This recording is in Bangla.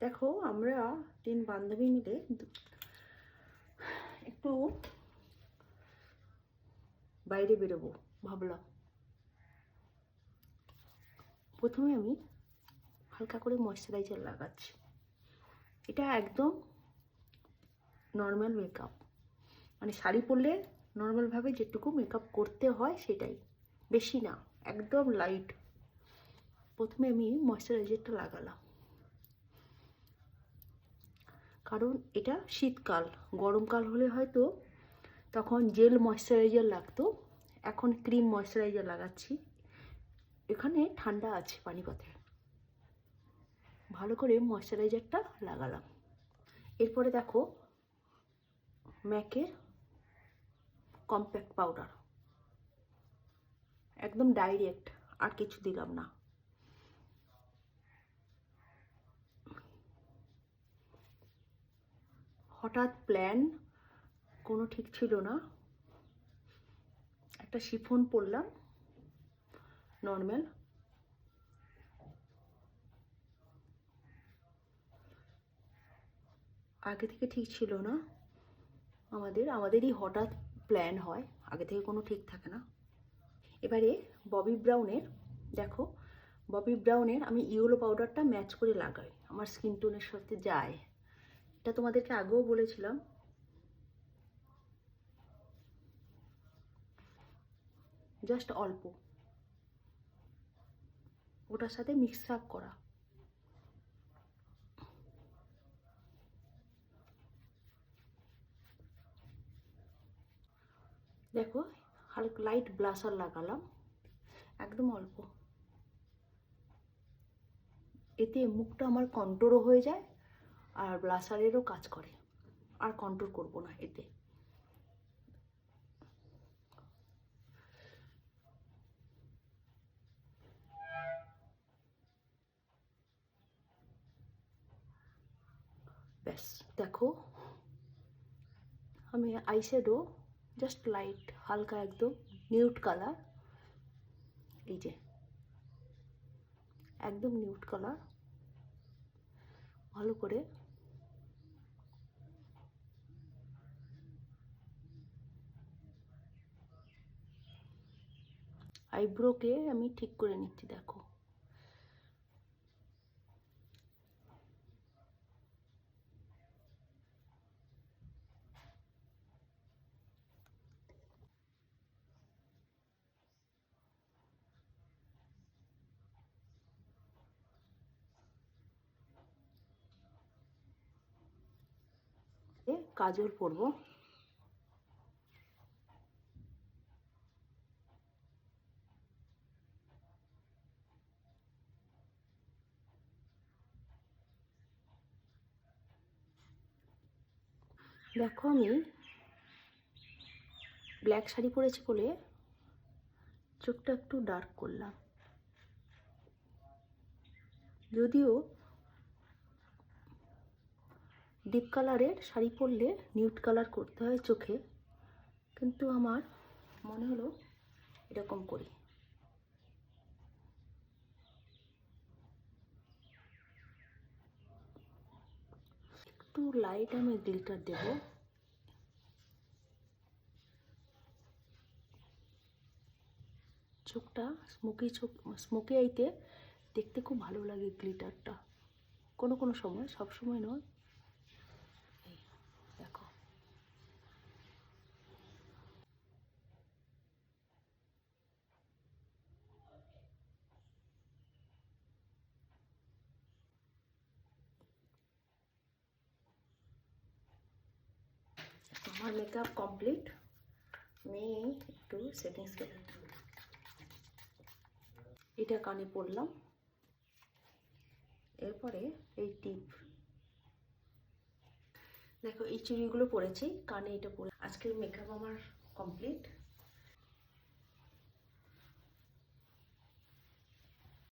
দেখো আমরা 3 বান্ধবী মিলে একটু বাইরে বেরোবো ভাবলাম। প্রথমে আমি হালকা করে ময়শ্চারাইজার লাগাচ্ছি। এটা একদম নর্মাল মেকআপ, মানে শাড়ি পরলে নর্মালভাবে যেটুকু মেকআপ করতে হয় সেটাই, বেশি না, একদম লাইট। প্রথমে আমি ময়শ্চারাইজারটা লাগালাম, কারণ এটা শীতকাল। গরমকাল হলে হয়তো তখন জেল ময়শ্চারাইজার লাগতো, এখন ক্রিম ময়শ্চারাইজার লাগাচ্ছি। এখানে ঠান্ডা আছে পানিপথে, ভালো করে ময়শ্চারাইজারটা লাগালাম। এরপরে দেখো ম্যাকের কম্প্যাক্ট পাউডার, একদম ডাইরেক্ট, আর কিছু দিলাম না। হঠাৎ প্ল্যান, কোনো ঠিক ছিল না, একটা শিফন পরলাম নর্মাল। আগে থেকে ঠিক ছিল না, আমাদেরই হঠাৎ প্ল্যান হয়, আগে থেকে কোনো ঠিক থাকে না। এবারে ববি ব্রাউনের, দেখো ববি ব্রাউনের আমি ইয়েলো পাউডারটা ম্যাচ করে লাগাই, আমার স্কিন টোনের সাথে যায়। এটা তোমাদেরকে আগেও বলেছিলাম। জাস্ট অল্প, ওটার সাথে মিক্স আপ করা। দেখো হালকা লাইট ব্লাশার লাগালাম, একদম অল্প। এতে মুখটা আমার কন্ট্রোলও হয়ে যায়, আর ব্লাশারেরও কাজ করে, আর কন্ট্রোল করব না এতে। ব্যাস, দেখো আমি আইশ্যাডো জাস্ট লাইট হালকা একদম নিউড কালার, এই যে একদম নিউড কালার, ভালো করে আইব্রোকে আমি ঠিক করে নিচ্ছি। দেখো কাজল পরবো। দেখো আমি ব্ল্যাক শাড়ি পরেছি বলে চোখটা একটু ডার্ক করলাম, যদিও ডিপ কালারের শাড়ি পরলে নিউড কালার করতে হয় চোখে, কিন্তু আমার মনে হলো এরকম করি। একটু লাইট আমি গ্লিটার দেব, চোখটা স্মোকি আইতে দেখতে খুব ভালো লাগে গ্লিটারটা, কোনো কোনো সময়, সব সময় নয়। এই দেখো আমার মেকআপ কমপ্লিট। আমি একটু সেটিং স্প্রে এটা কানে পরলাম, এরপরে এই টিপ, দেখো এই চুড়িগুলো পরেছি, কানে এটা পরে। আজকের মেকআপ আমার কমপ্লিট।